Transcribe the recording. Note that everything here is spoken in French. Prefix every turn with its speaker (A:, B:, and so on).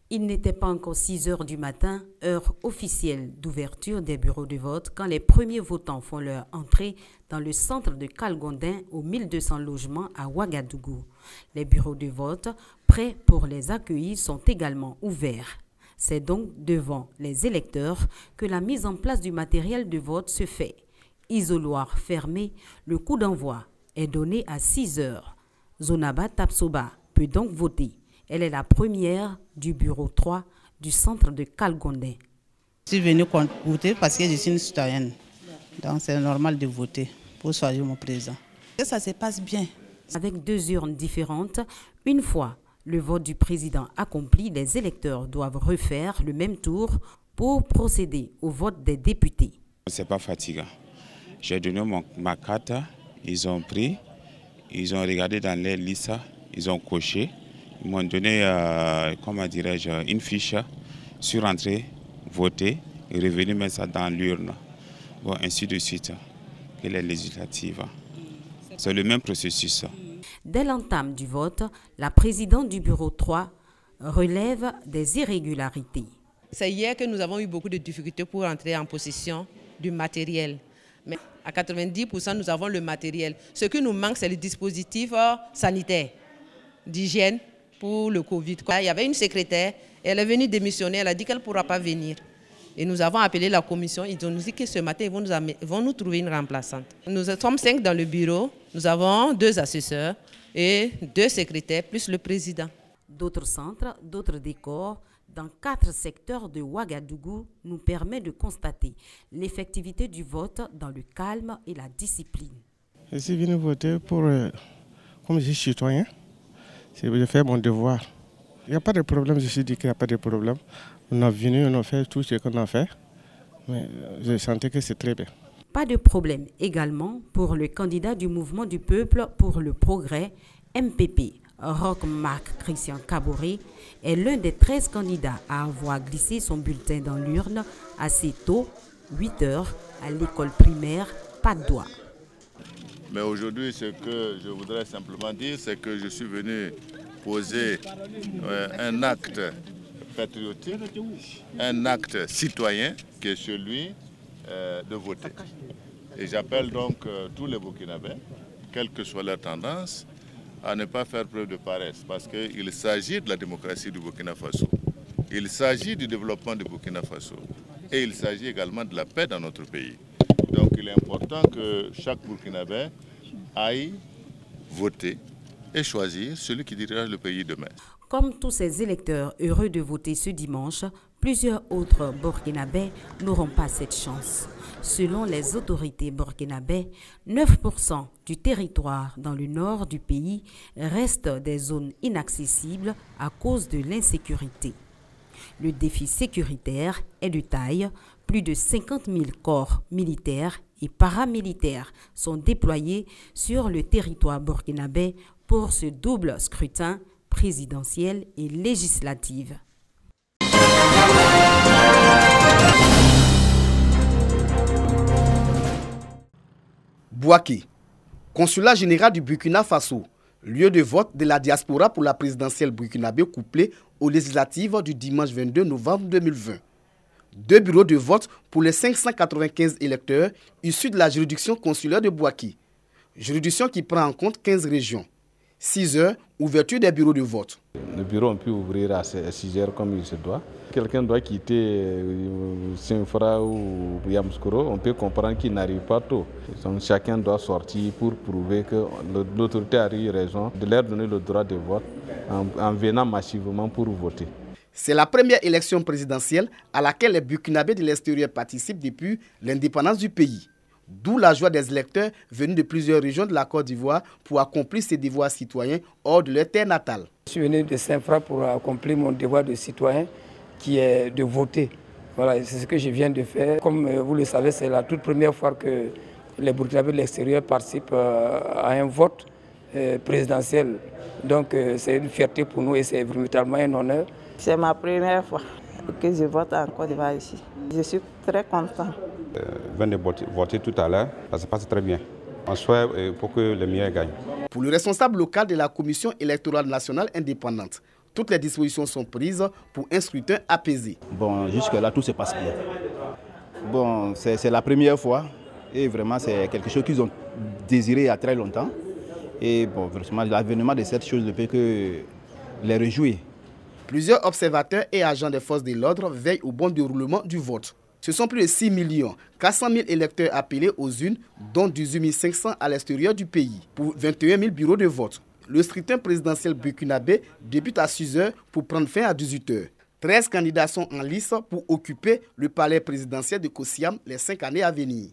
A: Il n'était pas encore 6 heures du matin, heure officielle d'ouverture des bureaux de vote, quand les premiers votants font leur entrée dans le centre de Kalgondin aux 1200 logements à Ouagadougou. Les bureaux de vote, prêts pour les accueillir, sont également ouverts. C'est donc devant les électeurs que la mise en place du matériel de vote se fait. Isoloir fermé, le coup d'envoi est donné à 6 heures. Zonaba Tapsoba peut donc voter. Elle est la première du bureau 3 du centre de Kalgondin.
B: Je suis venue voter parce que je suis une citoyenne. Donc c'est normal de voter pour choisir mon président. Et ça se passe bien.
A: Avec 2 urnes différentes, une fois le vote du président accompli, les électeurs doivent refaire le même tour pour procéder au vote des députés.
C: C'est pas fatigant. J'ai donné ma carte, ils ont pris, ils ont regardé dans les listes, ils ont coché. Ils m'ont donné, une fiche sur entrée, voter et revenir mettre ça dans l'urne. Bon, ainsi de suite, que les législatives. C'est le même processus.
A: Dès l'entame du vote, la présidente du bureau 3 relève des irrégularités.
D: C'est hier que nous avons eu beaucoup de difficultés pour entrer en possession du matériel. Mais à 90%, nous avons le matériel. Ce qui nous manque, c'est le dispositif sanitaire, d'hygiène pour le Covid. Il y avait une secrétaire, elle est venue démissionner, elle a dit qu'elle ne pourra pas venir. Et nous avons appelé la commission, ils ont dit que ce matin, ils vont nous trouver une remplaçante. Nous sommes 5 dans le bureau, nous avons 2 assesseurs et 2 secrétaires, plus le président.
A: D'autres centres, d'autres décors, dans 4 secteurs de Ouagadougou, nous permet de constater l'effectivité du vote dans le calme et la discipline.
E: Je suis venu voter comme je suis citoyen, je fais mon devoir. Il n'y a pas de problème, je suis dit qu'il n'y a pas de problème. On est venu, on a fait tout ce qu'on a fait, mais je sentais que c'est très bien.
A: Pas de problème également pour le candidat du Mouvement du Peuple pour le Progrès, MPP. Roch Marc Christian Kaboré est l'un des 13 candidats à avoir glissé son bulletin dans l'urne assez tôt, 8 heures, à l'école primaire Padoua.
F: Mais aujourd'hui, ce que je voudrais simplement dire, c'est que je suis venu poser un acte patriotique, un acte citoyen qui est celui de voter. Et j'appelle donc tous les Burkinabés, quelle que soit leur tendance, à ne pas faire preuve de paresse, parce qu'il s'agit de la démocratie du Burkina Faso, il s'agit du développement du Burkina Faso et il s'agit également de la paix dans notre pays. Donc il est important que chaque Burkinabé aille voter et choisir celui qui dirige le pays demain.
A: Comme tous ces électeurs heureux de voter ce dimanche, plusieurs autres Burkinabés n'auront pas cette chance. Selon les autorités burkinabées, 9% du territoire dans le nord du pays reste des zones inaccessibles à cause de l'insécurité. Le défi sécuritaire est de taille. Plus de 50 000 corps militaires et paramilitaires sont déployés sur le territoire burkinabé pour ce double scrutin présidentiel et législatif.
G: Bouaké, consulat général du Burkina Faso, lieu de vote de la diaspora pour la présidentielle burkinabé couplée aux législatives du dimanche 22 novembre 2020. 2 bureaux de vote pour les 595 électeurs issus de la juridiction consulaire de Bouaké. Juridiction qui prend en compte 15 régions. 6 heures, ouverture des bureaux de vote.
H: Le bureau, on peut ouvrir à 6 heures comme il se doit. Quelqu'un doit quitter Sinfra ou Yamoussoukro, on peut comprendre qu'il n'arrive pas tôt. Donc, chacun doit sortir pour prouver que l'autorité a eu raison de leur donner le droit de vote en venant massivement pour voter.
G: C'est la première élection présidentielle à laquelle les Burkinabés de l'extérieur participent depuis l'indépendance du pays. D'où la joie des électeurs venus de plusieurs régions de la Côte d'Ivoire pour accomplir ses devoirs citoyens hors de leur terre natale.
I: Je suis venu de Saint-Fra pour accomplir mon devoir de citoyen qui est de voter. Voilà, c'est ce que je viens de faire. Comme vous le savez, c'est la toute première fois que les Burkinabés de l'extérieur participent à un vote présidentiel. Donc c'est une fierté pour nous et c'est véritablement un honneur.
J: C'est ma première fois que je vote en Côte d'Ivoire ici. Je suis très content.
K: Je viens de voter tout à l'heure, ça se passe très bien. On souhaite pour que le meilleur gagne.
G: Pour le responsable local de la Commission électorale nationale indépendante, toutes les dispositions sont prises pour un scrutin apaisé.
L: Bon, jusque-là, tout se passe bien. Bon, c'est la première fois et vraiment c'est quelque chose qu'ils ont désiré il y a très longtemps. Et bon, vraiment, l'avènement de cette chose ne peut que les réjouir.
G: Plusieurs observateurs et agents des forces de l'ordre veillent au bon déroulement du vote. Ce sont plus de 6 400 000 électeurs appelés aux urnes, dont 18 500 à l'extérieur du pays, pour 21 000 bureaux de vote. Le scrutin présidentiel burkinabé débute à 6 h pour prendre fin à 18 h. 13 candidats sont en lice pour occuper le palais présidentiel de Kosiam les 5 années à venir.